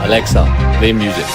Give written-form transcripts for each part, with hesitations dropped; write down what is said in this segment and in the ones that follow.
Alexa, play music.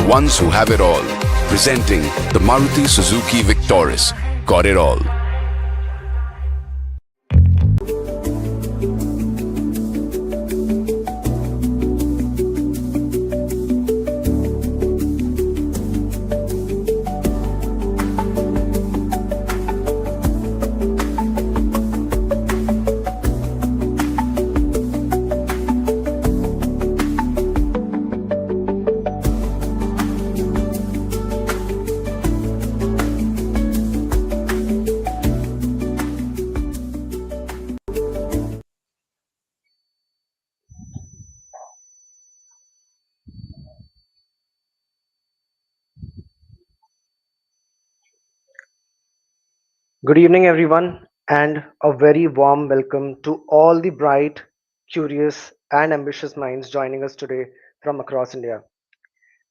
Ones who have it all. Presenting the Maruti Suzuki Victoris. Got it all. Good evening, everyone, and a very warm welcome to all the bright, curious, and ambitious minds joining us today from across India.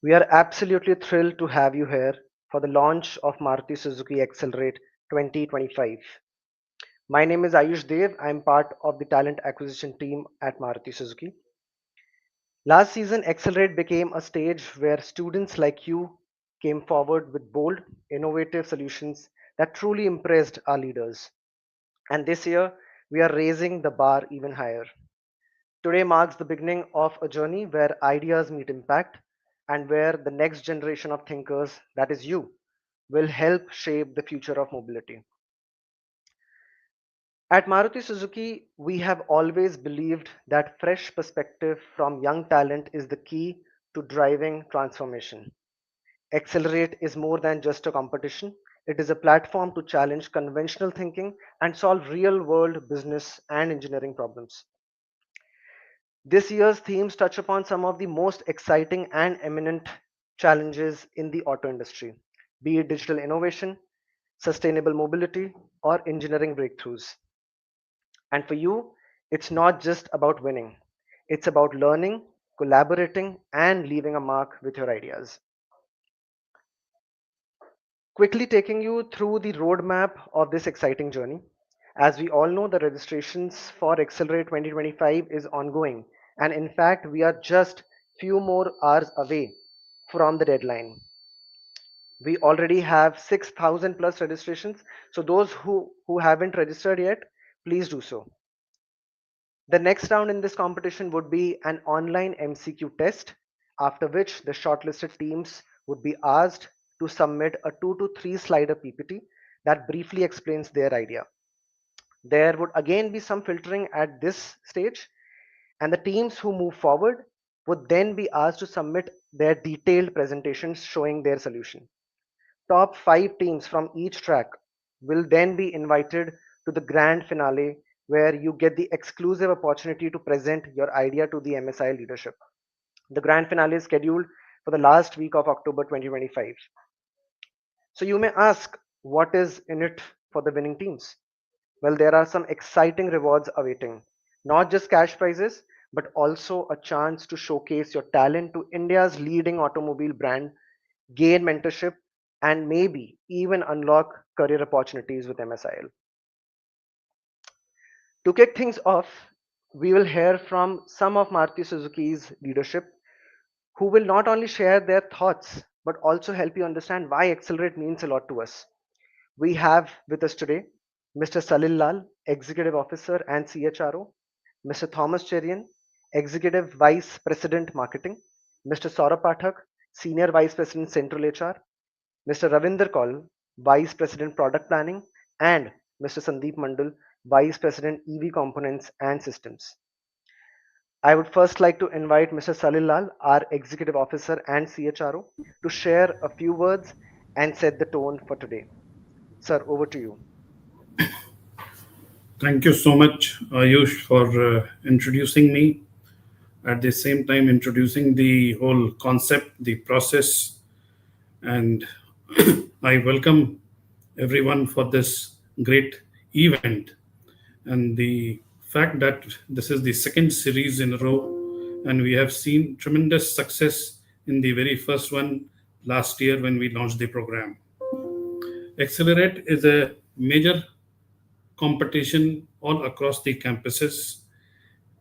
We are absolutely thrilled to have you here for the launch of Maruti Suzuki XCELerate 2025. My name is Ayush Dev. I am part of the talent acquisition team at Maruti Suzuki. Last season, XCELerate became a stage where students like you came forward with bold, innovative solutions that truly impressed our leaders. And this year, we are raising the bar even higher. Today marks the beginning of a journey where ideas meet impact and where the next generation of thinkers, that is you, will help shape the future of mobility. At Maruti Suzuki, we have always believed that fresh perspective from young talent is the key to driving transformation. XCELerate is more than just a competition. It is a platform to challenge conventional thinking and solve real world business and engineering problems. This year's themes touch upon some of the most exciting and eminent challenges in the auto industry, be it digital innovation, sustainable mobility, or engineering breakthroughs. And for you, it's not just about winning, it's about learning, collaborating, and leaving a mark with your ideas. Quickly taking you through the roadmap of this exciting journey. As we all know, the registrations for XCELerate 2025 is ongoing, and in fact, we are just few more hours away from the deadline. We already have 6,000 plus registrations, so those who haven't registered yet, please do so. The next round in this competition would be an online MCQ test, after which the shortlisted teams would be asked to submit a 2 to 3 slider PPT that briefly explains their idea. There would again be some filtering at this stage, and the teams who move forward would then be asked to submit their detailed presentations showing their solution. Top 5 teams from each track will then be invited to the grand finale where you get the exclusive opportunity to present your idea to the MSI leadership. The grand finale is scheduled for the last week of October 2025. So you may ask, what is in it for the winning teams? Well, there are some exciting rewards awaiting, not just cash prizes, but also a chance to showcase your talent to India's leading automobile brand, gain mentorship, and maybe even unlock career opportunities with MSIL. To kick things off, we will hear from some of Maruti Suzuki's leadership who will not only share their thoughts but also help you understand why XCELerate means a lot to us. We have with us today Mr. Salil Lal, Executive Officer and CHRO, Mr. Thomas Cherian, Executive Vice President Marketing, Mr. Saurabh Pathak, Senior Vice President Central HR, Mr. Ravinder Kaul, Vice President Product Planning, and Mr. Sandeep Mandal, Vice President EV Components and Systems. I would first like to invite Mr. Salil Lal, our Executive Officer and CHRO, to share a few words and set the tone for today. Sir, over to you. Thank you so much, Ayush, for introducing me. At the same time, introducing the whole concept, the process, and I welcome everyone for this great event. And the fact that this is the second series in a row, and we have seen tremendous success in the very first one last year when we launched the program. XCELerate is a major competition all across the campuses.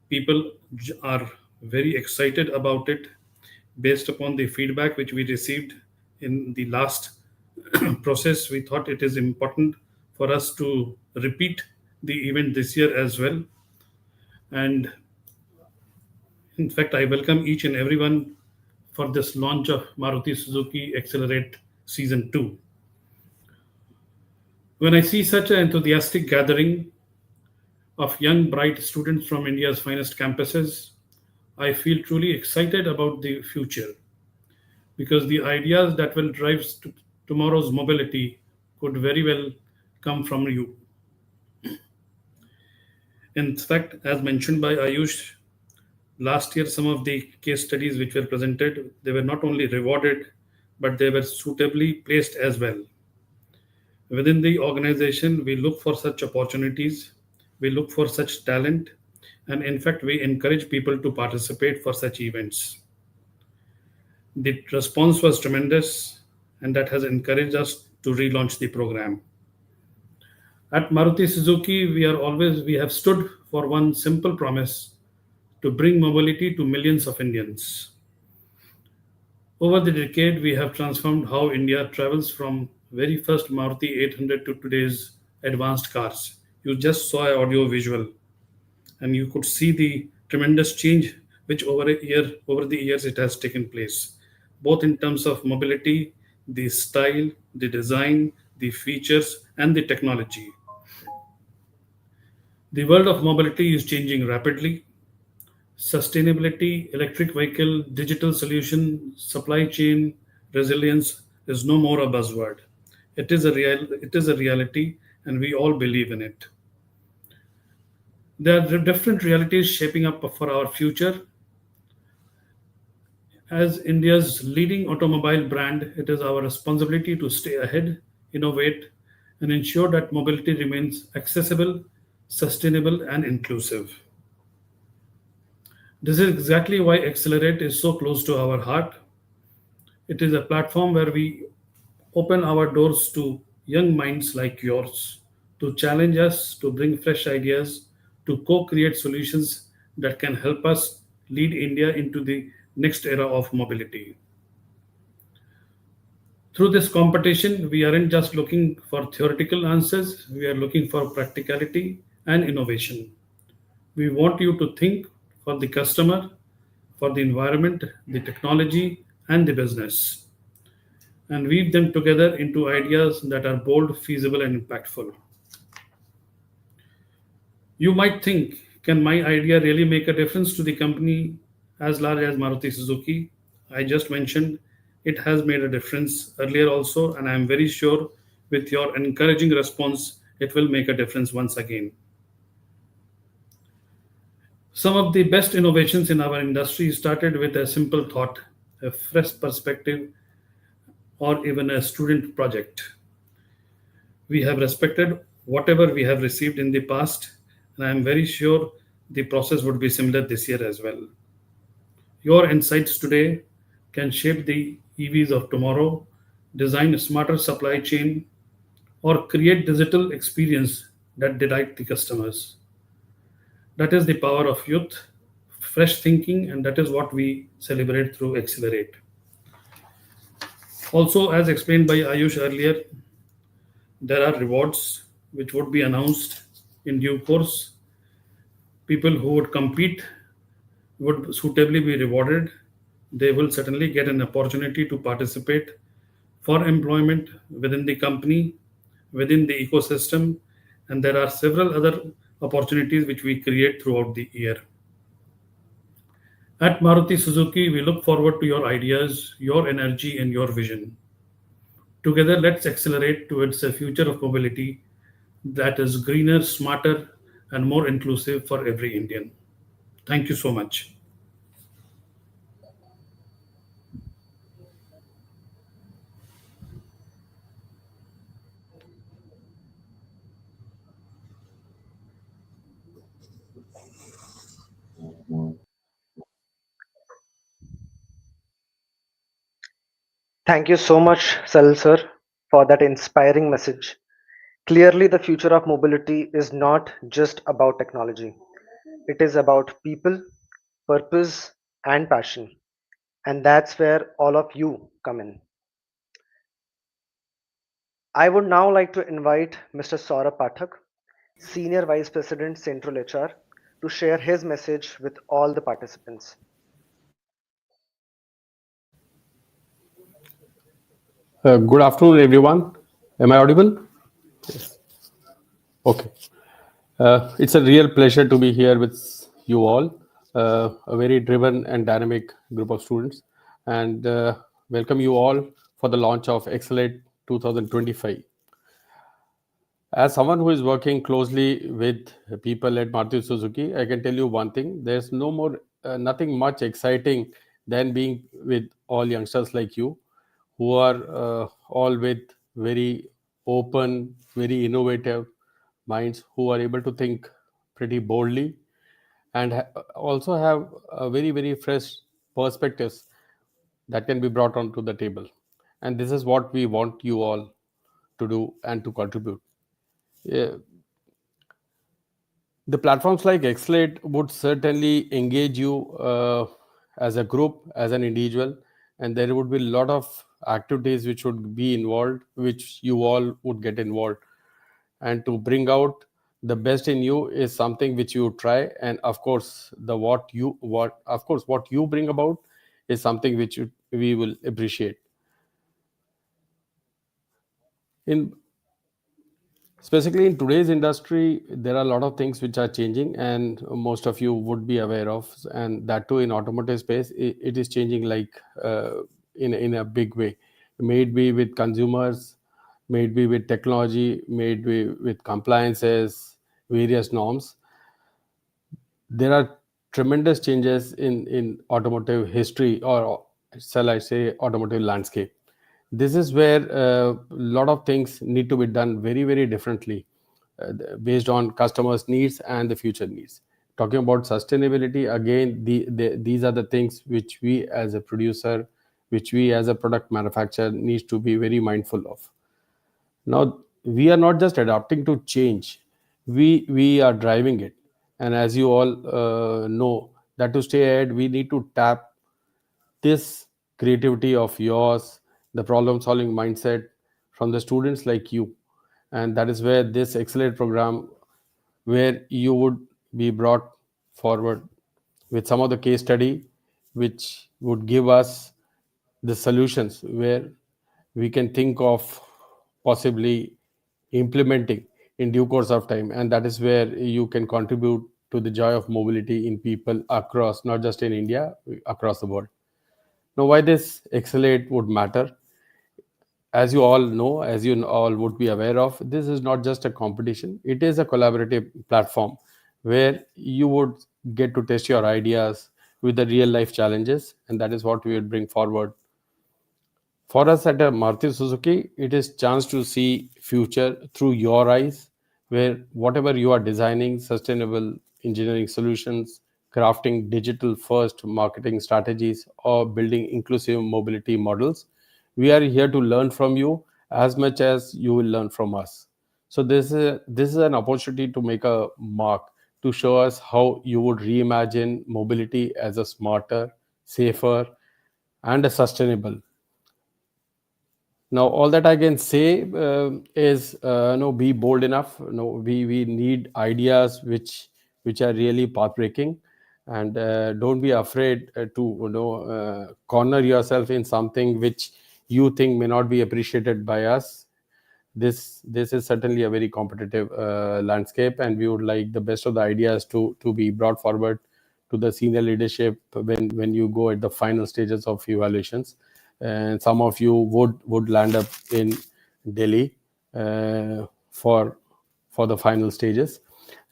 People are very excited about it based upon the feedback which we received in the last process. We thought it is important for us to repeat the event this year as well. And in fact, I welcome each and everyone for this launch of Maruti Suzuki XCELerate Season 2. When I see such an enthusiastic gathering of young, bright students from India's finest campuses, I feel truly excited about the future because the ideas that will drive tomorrow's mobility could very well come from you. In fact, as mentioned by Ayush, last year some of the case studies which were presented, they were not only rewarded, but they were suitably placed as well. Within the organization, we look for such opportunities, we look for such talent, and in fact, we encourage people to participate for such events. The response was tremendous, and that has encouraged us to relaunch the program. At Maruti Suzuki, we have stood for one simple promise to bring mobility to millions of Indians. Over the decade, we have transformed how India travels from very first Maruti 800 to today's advanced cars. You just saw an audio visual, and you could see the tremendous change which over the years it has taken place, both in terms of mobility, the style, the design, the features, and the technology. The world of mobility is changing rapidly. Sustainability, electric vehicle, digital solution, supply chain resilience is no more a buzzword. It is a reality, and we all believe in it. There are different realities shaping up for our future. As India's leading automobile brand, it is our responsibility to stay ahead, innovate, and ensure that mobility remains accessible, sustainable, and inclusive. This is exactly why XCELerate is so close to our heart. It is a platform where we open our doors to young minds like yours to challenge us, to bring fresh ideas, to co create solutions that can help us lead India into the next era of mobility. Through this competition, we aren't just looking for theoretical answers, we are looking for practicality and innovation. We want you to think for the customer, for the environment, the technology, and the business, and weave them together into ideas that are bold, feasible, and impactful. You might think, can my idea really make a difference to the company as large as Maruti Suzuki? I just mentioned it has made a difference earlier also, and I am very sure with your encouraging response, it will make a difference once again. Some of the best innovations in our industry started with a simple thought, a fresh perspective, or even a student project. We have respected whatever we have received in the past, and I am very sure the process would be similar this year as well. Your insights today can shape the EVs of tomorrow, design a smarter supply chain, or create digital experience that delight the customers. That is the power of youth, fresh thinking, and that is what we celebrate through XCELerate. Also, as explained by Ayush earlier, there are rewards, which would be announced in due course. People who would compete would suitably be rewarded. They will certainly get an opportunity to participate for employment within the company, within the ecosystem, and there are several other opportunities which we create throughout the year. At Maruti Suzuki, we look forward to your ideas, your energy, and your vision. Together, let's accelerate towards a future of mobility that is greener, smarter, and more inclusive for every Indian. Thank you so much. Thank you so much, Salil sir, for that inspiring message. Clearly, the future of mobility is not just about technology, it is about people, purpose, and passion. And that's where all of you come in. I would now like to invite Mr. Saurabh Pathak, Senior Vice President, Central HR, to share his message with all the participants. Good afternoon, everyone. Am I audible? Okay. It's a real pleasure to be here with you all, a very driven and dynamic group of students, and welcome you all for the launch of XCELerate 2025. As someone who is working closely with people at Maruti Suzuki, I can tell you one thing: there's nothing much exciting than being with all youngsters like you, who are all with very open, very innovative minds, who are able to think pretty boldly and also have a very fresh perspectives that can be brought onto the table. And this is what we want you all to do and to contribute. Yeah, the platforms like XLate would certainly engage you as a group, as an individual, and there would be a lot of activities which would be involved, which you all would get involved. And to bring out the best in you is something which you try, and of course, what you bring about is something which we will appreciate. In Specifically in today's industry, there are a lot of things which are changing, and most of you would be aware of, and that too in automotive space, it is changing like in a big way. May it be with consumers, may it be with technology, may it be with compliances, various norms. There are tremendous changes in automotive history, or shall I say automotive landscape. This is where a lot of things need to be done very differently, based on customers needs and the future needs. Talking about sustainability again, these are the things which we as a producer, which we as a product manufacturer needs to be very mindful of. Now, we are not just adapting to change, we are driving it. And as you all know, that to stay ahead, we need to tap this creativity of yours, the problem solving mindset from the students like you. And that is where this Accelerate program, where you would be brought forward with some of the case study which would give us the solutions where we can think of possibly implementing in due course of time. And that is where you can contribute to the joy of mobility in people across, not just in India, across the world. Now, why this Accelerate would matter? As you all know, as you all would be aware of, this is not just a competition, it is a collaborative platform where you would get to test your ideas with the real life challenges, and that is what we would bring forward. For us at Maruti Suzuki, it is chance to see future through your eyes, where whatever you are designing, sustainable engineering solutions, crafting digital first marketing strategies, or building inclusive mobility models, we are here to learn from you as much as you will learn from us. So this is an opportunity to make a mark, to show us how you would reimagine mobility as a smarter, safer, and a sustainable. Now all that I can say is no, be bold enough. No, we need ideas which are really path breaking, and don't be afraid to corner yourself in something which you think may not be appreciated by us. This is certainly a very competitive landscape, and we would like the best of the ideas to be brought forward to the senior leadership when you go at the final stages of evaluations. And some of you would land up in Delhi for the final stages,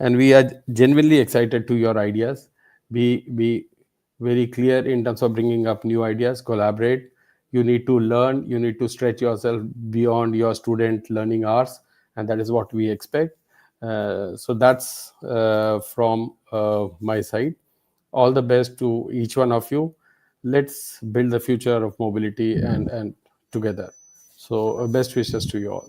and we are genuinely excited to your ideas. Be very clear in terms of bringing up new ideas. Collaborate. You need to learn, you need to stretch yourself beyond your student learning hours, and that is what we expect. So that's from my side. All the best to each one of you. Let's build the future of mobility and together. So best wishes to you all.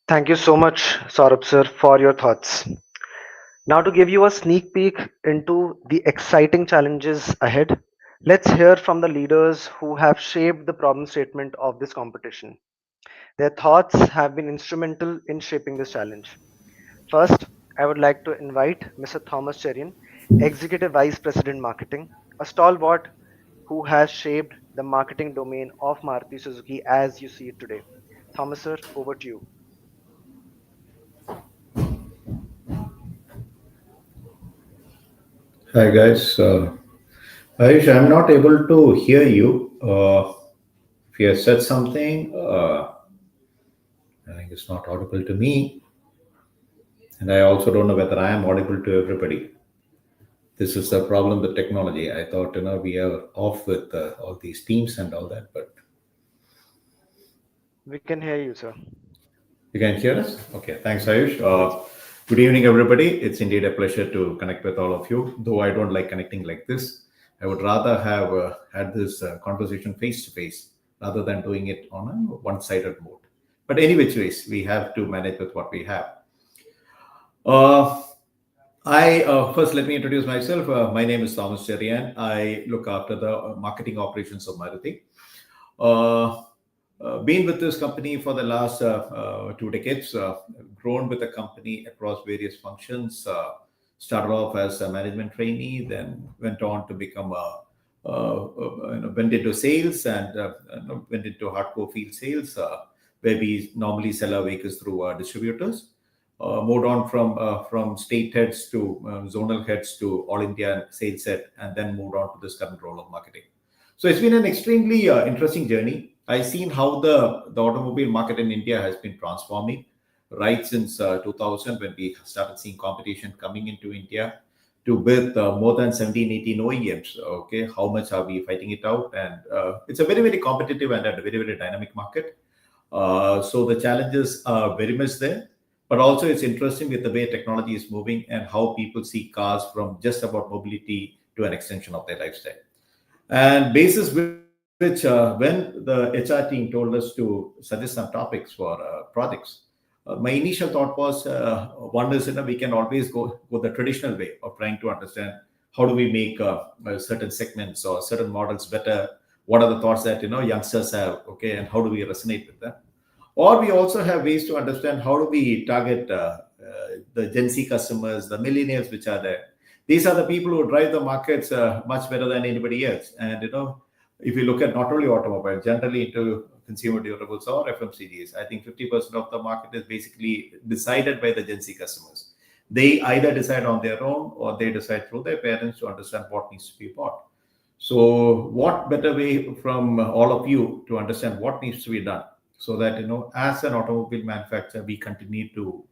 Thank you so much, Saurabh sir, for your thoughts. Now, to give you a sneak peek into the exciting challenges ahead, let's hear from the leaders who have shaped the problem statement of this competition. Their thoughts have been instrumental in shaping this challenge. First, I would like to invite Mr. Thomas Cherian, Executive Vice President Marketing, a stalwart who has shaped the marketing domain of Maruti Suzuki as you see it today. Thomas sir, over to you. Hi guys. Ayush, I'm not able to hear you. If you have said something, I think it's not audible to me, and I also don't know whether I am audible to everybody. This is the problem with technology. I thought we are off with all these teams and all that, but We can hear you, sir. you can hear us. Okay, thanks, Ayush. Good evening, everybody. It's indeed a pleasure to connect with all of you. Though I don't like connecting like this, I would rather have had this conversation face to face rather than doing it on a one-sided mode. But any which ways, we have to manage with what we have. Uh, I first let me introduce myself. My name is Thomas Cherian. I look after the marketing operations of Maruti. Uh, been with this company for the last 2 decades, grown with the company across various functions. Started off as a management trainee, then went on to become went into sales and went into hardcore field sales, where we normally sell our vehicles through our distributors. Moved on from state heads to zonal heads to all India sales head, and then moved on to this current role of marketing. So it's been an extremely interesting journey. I've seen how the automobile market in India has been transforming right since 2000, when we started seeing competition coming into India, to with more than 17, 18 OEMs. Okay, how much are we fighting it out? And it's a very, very competitive and a very, very dynamic market. So the challenges are very much there, but also it's interesting with the way technology is moving and how people see cars from just about mobility to an extension of their lifestyle. And basis which, when the HR team told us to suggest some topics for projects, my initial thought was, one is, we can always go the traditional way of trying to understand how do we make certain segments or certain models better. What are the thoughts that youngsters have, okay, and how do we resonate with them? Or we also have ways to understand how do we target the Gen Z customers, the millennials which are there. These are the people who drive the markets much better than anybody else. And if you look at not only automobile, generally into consumer durables or FMCGs, I think 50% of the market is basically decided by the Gen Z customers. They either decide on their own or they decide through their parents to understand what needs to be bought. So, what better way from all of you to understand what needs to be done, so that as an automobile manufacturer, we continue to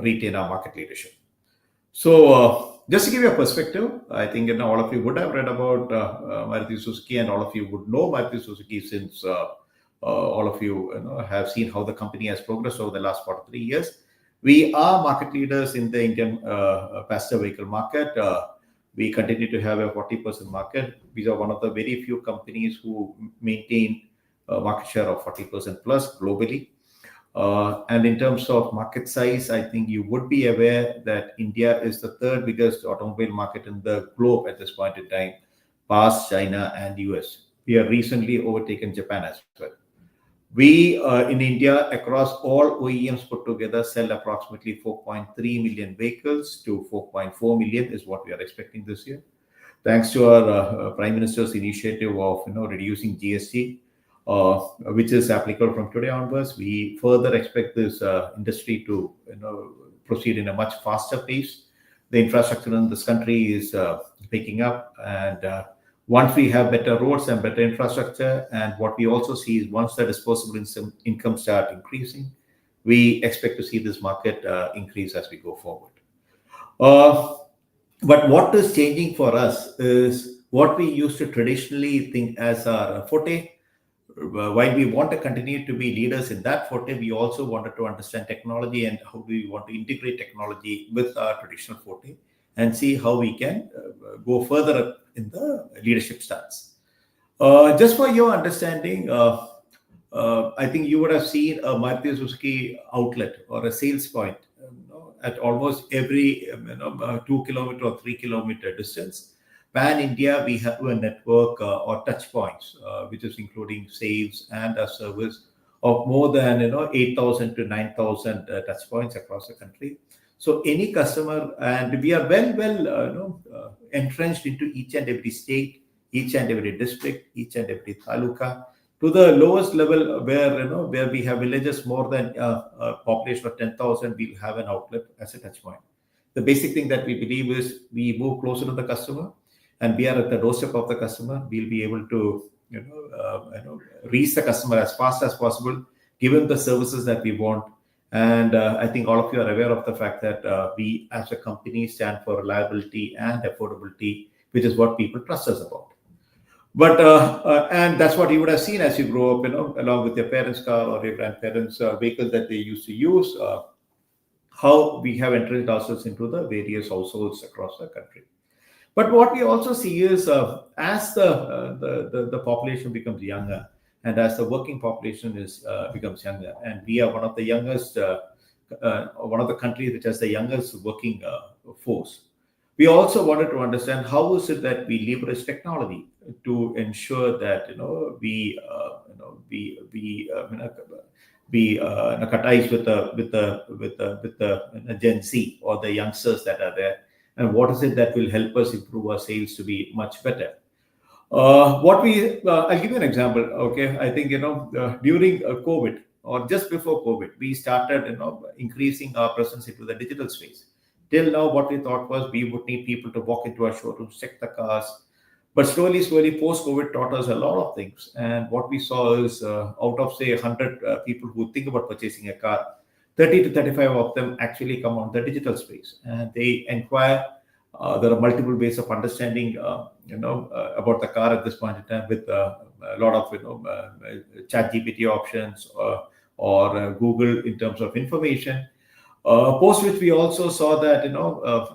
retain our market leadership. So, just to give you a perspective, I think all of you would have read about Maruti Suzuki, and all of you would know Maruti Suzuki since all of you, have seen how the company has progressed over the last 43 years. We are market leaders in the Indian passenger vehicle market. We continue to have a 40% market. We are one of the very few companies who maintain a market share of 40% plus globally. And in terms of market size, I think you would be aware that India is the third biggest automobile market in the globe at this point in time, past China and US. We have recently overtaken Japan as well. We in India, across all OEMs put together, sell approximately 4.3 million vehicles to 4.4 million is what we are expecting this year. Thanks to our Prime Minister's initiative of reducing GST, which is applicable from today onwards, we further expect this industry to proceed in a much faster pace. The infrastructure in this country is picking up, and once we have better roads and better infrastructure, and what we also see is once the disposable income start increasing, we expect to see this market increase as we go forward. But what is changing for us is what we used to traditionally think as our forte. While we want to continue to be leaders in that forte, we also wanted to understand technology and how we want to integrate technology with our traditional forte and see how we can go further in the leadership stance. Just for your understanding, I think you would have seen a Maruti Suzuki outlet or a sales point at almost every 2 kilometer or 3 kilometer distance. Pan India, we have a network or touch points, which is including sales and a service of more than 8,000 to 9,000 touch points across the country. So any customer, and we are well entrenched into each and every state, each and every district, each and every taluka, to the lowest level where we have villages more than a population of 10,000, we'll have an outlet as a touch point. The basic thing that we believe is we move closer to the customer, and we are at the doorstep of the customer. We'll be able to reach the customer as fast as possible, give him the services that we want. And I think all of you are aware of the fact that we as a company stand for reliability and affordability, which is what people trust us about. But and that's what you would have seen as you grow up, along with your parents' car or your grandparents' vehicle that they used to use, how we have entrenched ourselves into the various households across the country. But what we also see is as the population becomes younger, and as the working population becomes younger, and we are one of the youngest, one of the countries which has the youngest working force. We also wanted to understand how is it that we leverage technology to ensure that we cut ties with the Gen Z or the youngsters that are there, and what is it that will help us improve our sales to be much better. I'll give you an example. Okay, I think during COVID or just before COVID, we started increasing our presence into the digital space. Till now, what we thought was we would need people to walk into our showrooms, check the cars. But slowly, post-COVID taught us a lot of things. And what we saw is out of, say, 100 people who think about purchasing a car, 30 to 35 of them actually come on the digital space. And they inquire. There are multiple ways of understanding, about the car at this point in time with a lot of, chat GPT options or Google in terms of information. Post which we also saw that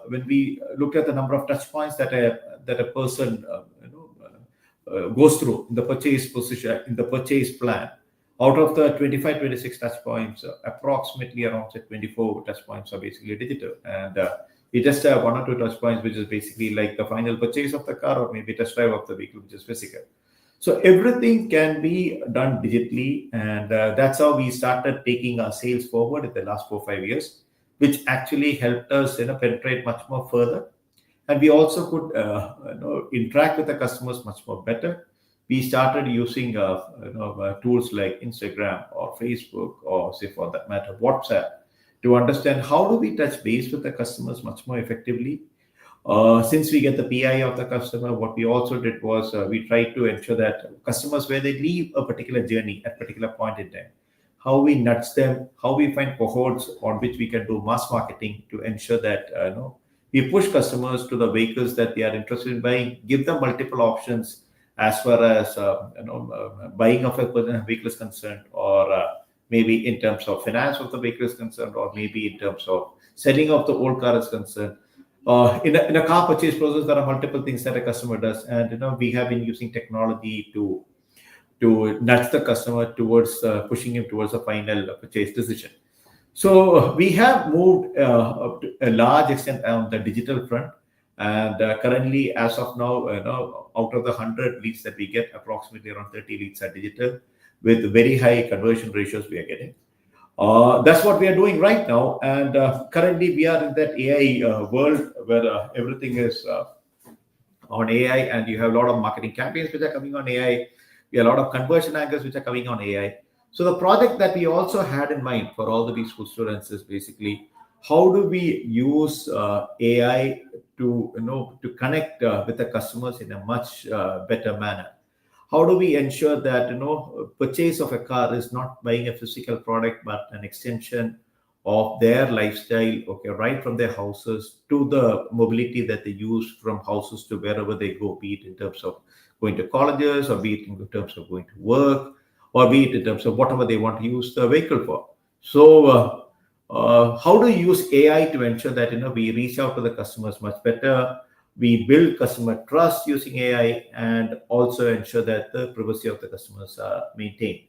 when we looked at the number of touch points that a person goes through in the purchase position, in the purchase plan, out of the 25-26 touch points, approximately around 24 touch points are basically digital, and we just have 1 or 2 touch points which is basically like the final purchase of the car or maybe test drive of the vehicle, which is physical. So everything can be done digitally, and that's how we started taking our sales forward in the last 4-5 years, which actually helped us penetrate much more further. And we also could interact with the customers much more better. We started using tools like Instagram or Facebook or, say, for that matter, WhatsApp, to understand how do we touch base with the customers much more effectively. Since we get the PI of the customer, what we also did was we tried to ensure that customers, where they leave a particular journey at a particular point in time, how we nudge them, how we find cohorts on which we can do mass marketing to ensure that we push customers to the vehicles that they are interested in buying, give them multiple options as far as buying of a vehicle is concerned, or maybe in terms of finance of the vehicle is concerned, or maybe in terms of selling of the old car is concerned. In a car purchase process, there are multiple things that a customer does, and we have been using technology to to nudge the customer towards pushing him towards a final purchase decision. So we have moved up to a large extent on the digital front, and currently, as of now, out of the 100 leads that we get, approximately around 30 leads are digital, with very high conversion ratios we are getting. That's what we are doing right now, and currently we are in that AI world where everything is on AI, and you have a lot of marketing campaigns which are coming on AI. We have a lot of conversion angles which are coming on AI. So the project that we also had in mind for all the B-school students is basically how do we use AI to to connect with the customers in a much better manner. How do we ensure that purchase of a car is not buying a physical product but an extension of their lifestyle, okay, right from their houses to the mobility that they use from houses to wherever they go, be it in terms of going to colleges, or be it in terms of going to work, or be it in terms of whatever they want to use the vehicle for. So how do you use AI to ensure that we reach out to the customers much better, we build customer trust using AI, and also ensure that the privacy of the customers are maintained.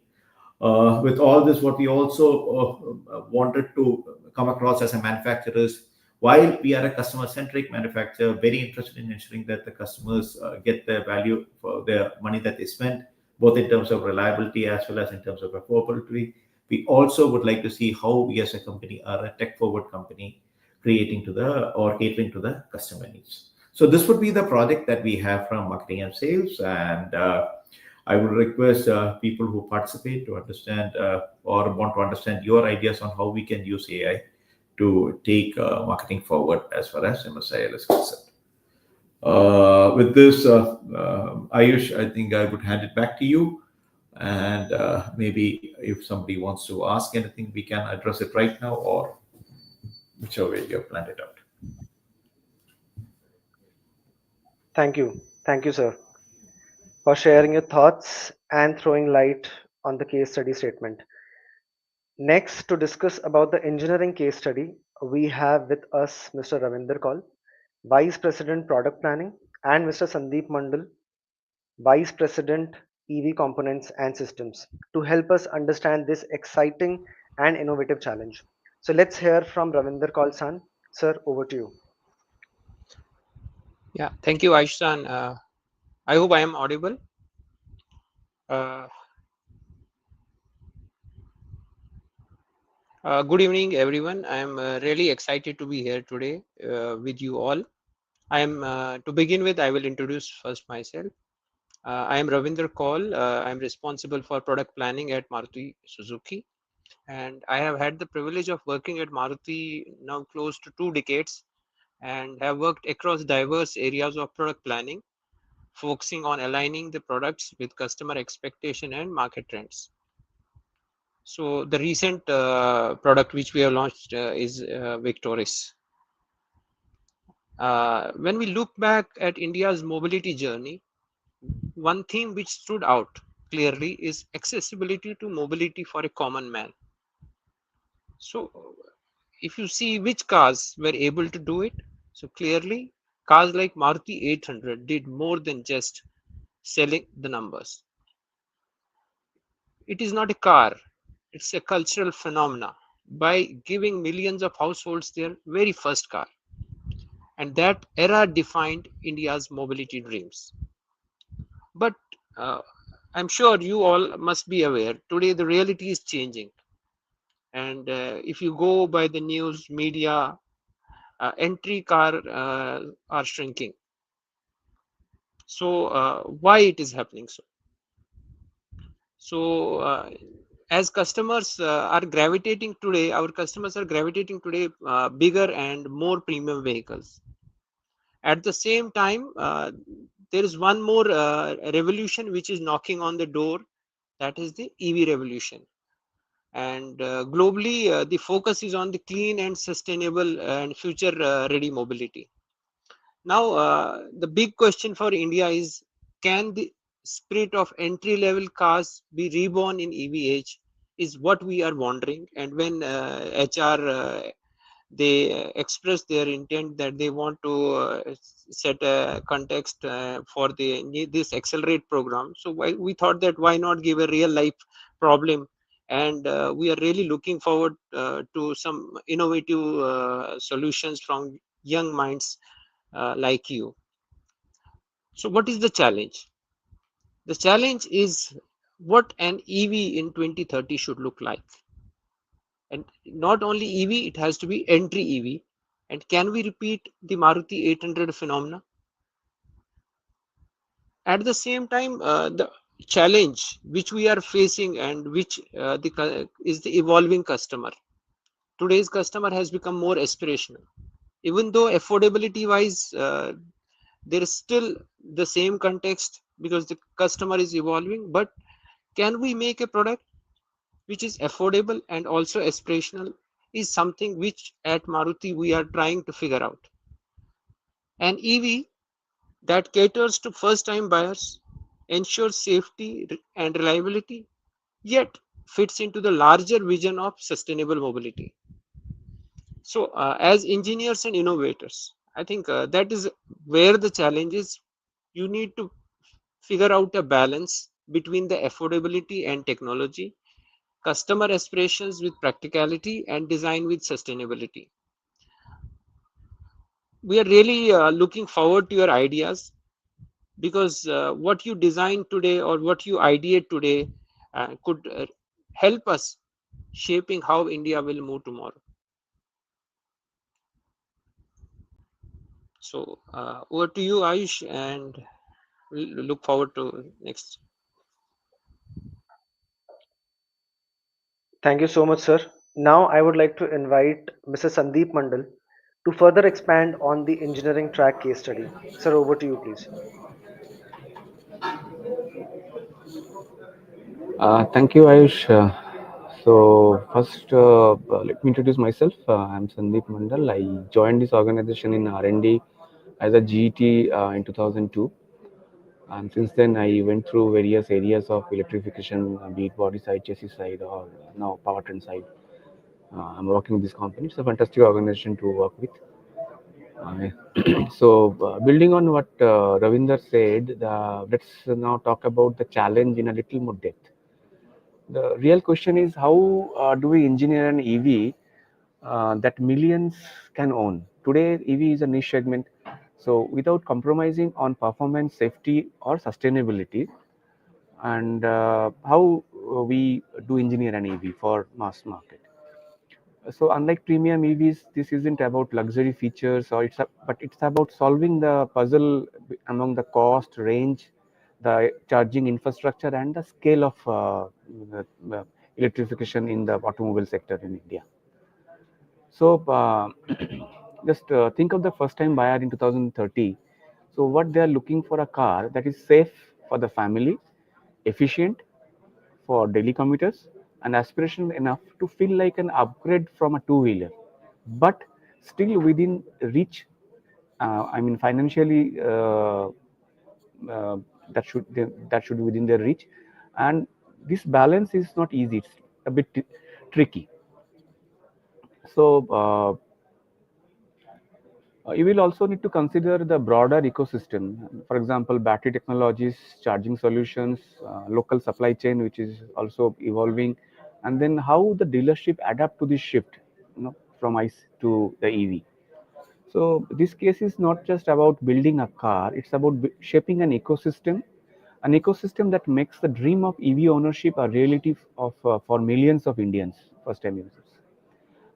With all this, what we also wanted to come across as a manufacturer is, while we are a customer-centric manufacturer, very interested in ensuring that the customers get their value for their money that they spend, both in terms of reliability as well as in terms of affordability. We also would like to see how we as a company are a tech-forward company, creating to the or catering to the customer needs. So this would be the project that we have from marketing and sales, and I would request people who participate to understand or want to understand your ideas on how we can use AI to take marketing forward as far as MSIL is concerned. With this, Ayush, I think I would hand it back to you. And maybe if somebody wants to ask anything, we can address it right now, or whichever way you have planned it out. Thank you. Thank you, sir, for sharing your thoughts and throwing light on the case study statement. Next, to discuss about the engineering case study, we have with us Mr. Ravinder Kaul, Vice President Product Planning, and Mr. Sandeep Mandal, Vice President EV Components and Systems, to help us understand this exciting and innovative challenge. So let's hear from Ravinder Kaul san. Sir, over to you. Yeah, thank you, Aishan. I hope I am audible. Uh, Good evening, everyone. I am really excited to be here today with you all. I am to begin with, I will introduce first myself. I am Ravinder Kaul. I am responsible for product planning at Maruti Suzuki, and I have had the privilege of working at Maruti now close to 2 decades, and have worked across diverse areas of product planning, focusing on aligning the products with customer expectation and market trends. So the recent product which we have launched is Victoris. When we look back at India's mobility journey, one theme which stood out clearly is accessibility to mobility for a common man. So if you see which cars were able to do it, so clearly cars like Maruti 800 did more than just selling the numbers. It is not a car, it's a cultural phenomena by giving millions of households their very first car. And that era defined India's mobility dreams. But uh, I'm sure you all must be aware, today the reality is changing. And if you go by the news media, entry car are shrinking. So why it is happening so? So as customers are gravitating today, our customers are gravitating today bigger and more premium vehicles. At the same time, there is one more revolution which is knocking on the door, that is the EV revolution. And globally, the focus is on the clean and sustainable and future ready mobility. Now, the big question for India is, can the spirit of entry level cars be reborn in EV age, is what we are wondering. And when HR they express their intent that they want to set a context for this XCELerate program. So we thought that why not give a real life problem, and we are really looking forward to some innovative solutions from young minds like you. So what is the challenge? The challenge is what an EV in 2030 should look like. And not only EV, it has to be entry EV. And can we repeat the Maruti 800 phenomena? At the same time, the challenge which we are facing and which is the evolving customer. Today's customer has become more aspirational. Even though affordability wise, there is still the same context because the customer is evolving, but can we make a product which is affordable and also aspirational is something which at Maruti we are trying to figure out. An EV that caters to first time buyers, ensures safety and reliability, yet fits into the larger vision of sustainable mobility. So, as engineers and innovators, I think that is where the challenge is. You need to figure out a balance between the affordability and technology, customer aspirations with practicality, and design with sustainability. We are really looking forward to your ideas because what you design today or what you ideate today could help us shaping how India will move tomorrow. So over to you, Ayush, and we'll look forward to next. Thank you so much, sir. Now I would like to invite Mr. Sandeep Mandal to further expand on the engineering track case study. Sir, over to you, please. Thank you, Ayush. So first, let me introduce myself. I'm Sandeep Mandal. I joined this organization in R&D as a GT in 2002, and since then I went through various areas of electrification, be it body side, chassis side, or now powertrain side. I'm working with this company. It's a fantastic organization to work with. Uh, Building on what Ravinder said, let's now talk about the challenge in a little more depth. The real question is how do we engineer an EV that millions can own? Today, EV is a niche segment. So, without compromising on performance, safety, or sustainability, and how we do engineer an EV for mass market. So, unlike premium EVs, this isn't about luxury features, but it's about solving the puzzle among the cost, range, the charging infrastructure, and the scale of the electrification in the automobile sector in India. So, just think of the first time buyer in 2030. So, what they are looking for a car that is safe for the family, efficient for daily commuters, and aspirational enough to feel like an upgrade from a two-wheeler, but still within reach. I mean, financially, uh, that should be within their reach, and this balance is not easy. It's a bit tricky. So. You will also need to consider the broader ecosystem. For example, battery technologies, charging solutions, local supply chain, which is also evolving, and then how the dealership adapt to this shift, from ICE to the EV. So this case is not just about building a car; it's about shaping an ecosystem that makes the dream of EV ownership a reality for millions of Indians, first-time users.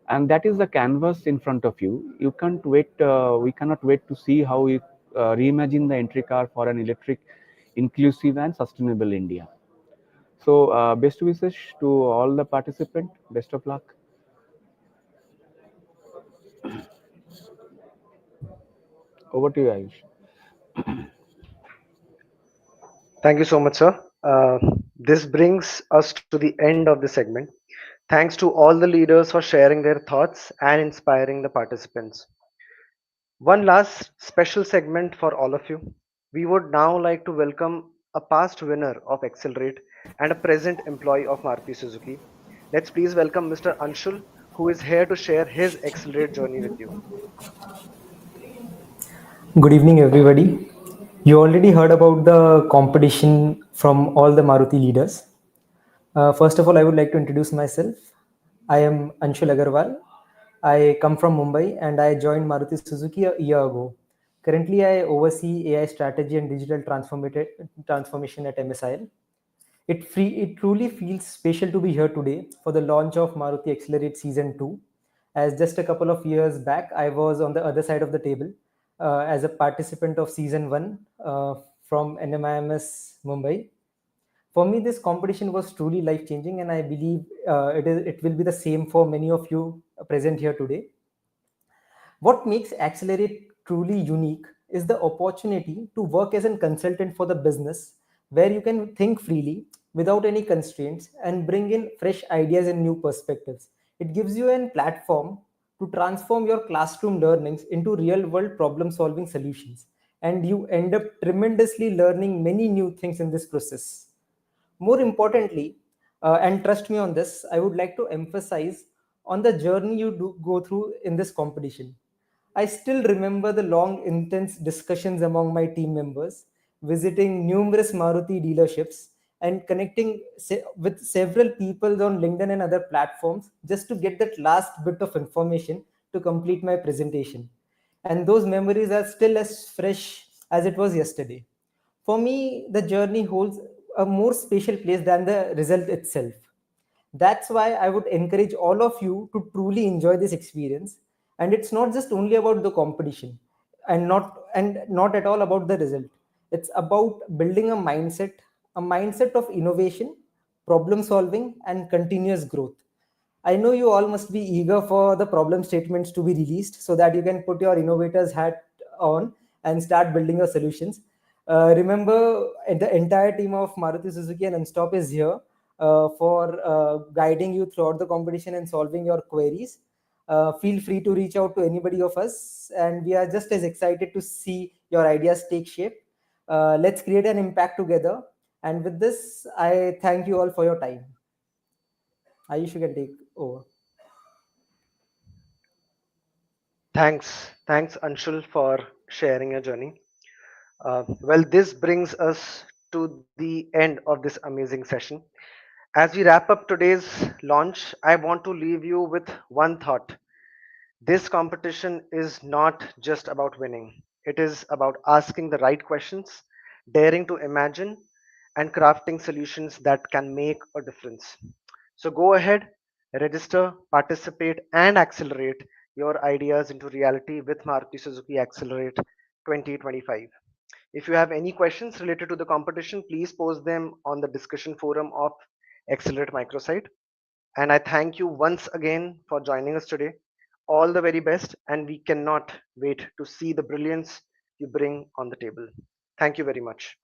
And that is the canvas in front of you. We cannot wait to see how we reimagine the entry car for an electric, inclusive and sustainable India. So best wishes to all the participants. Best of luck. Over to you, Ayush. Thank you so much, sir. This brings us to the end of the segment. Thanks to all the leaders for sharing their thoughts and inspiring the participants. One last special segment for all of you. We would now like to welcome a past winner of XCELerate and a present employee of Maruti Suzuki. Let's please welcome Mr. Anshul, who is here to share his Accelerate journey with you. Good evening, everybody. You already heard about the competition from all the Maruti leaders. First of all, I would like to introduce myself. I am Anshul Agarwal. I come from Mumbai and I joined Maruti Suzuki a year ago. Currently, I oversee AI strategy and digital transformation at MSIL. It truly feels special to be here today for the launch of Maruti Accelerate Season 2. As just a couple of years back, I was on the other side of the table as a participant of Season 1 from NMIMS Mumbai. For me, this competition was truly life changing, and I believe it will be the same for many of you present here today. What makes Accelerate truly unique is the opportunity to work as a consultant for the business, where you can think freely without any constraints and bring in fresh ideas and new perspectives. It gives you a platform to transform your classroom learnings into real world problem solving solutions. And you end up tremendously learning many new things in this process. More importantly, and trust me on this, I would like to emphasize on the journey you do go through in this competition. I still remember the long, intense discussions among my team members, visiting numerous Maruti dealerships, and connecting with several people on LinkedIn and other platforms just to get that last bit of information to complete my presentation. And those memories are still as fresh as it was yesterday. For me, the journey holds a more special place than the result itself. That's why I would encourage all of you to truly enjoy this experience. And it's not just only about the competition and not at all about the result. It's about building a mindset of innovation, problem solving, and continuous growth. I know you all must be eager for the problem statements to be released so that you can put your innovator's hat on and start building your solutions. Remember, the entire team of Maruti Suzuki and Unstop is here for guiding you throughout the competition and solving your queries. Feel free to reach out to anybody of us, and we are just as excited to see your ideas take shape. Let's create an impact together. And with this, I thank you all for your time. Ayush, you can take over. Thanks, Anshul, for sharing your journey. Well, this brings us to the end of this amazing session. As we wrap up today's launch, I want to leave you with one thought. This competition is not just about winning, it is about asking the right questions, daring to imagine, and crafting solutions that can make a difference. So go ahead, register, participate, and accelerate your ideas into reality with Maruti Suzuki Accelerate 2025. If you have any questions related to the competition, please post them on the discussion forum of Accelerate Microsite. And I thank you once again for joining us today. All the very best, and we cannot wait to see the brilliance you bring on the table. Thank you very much.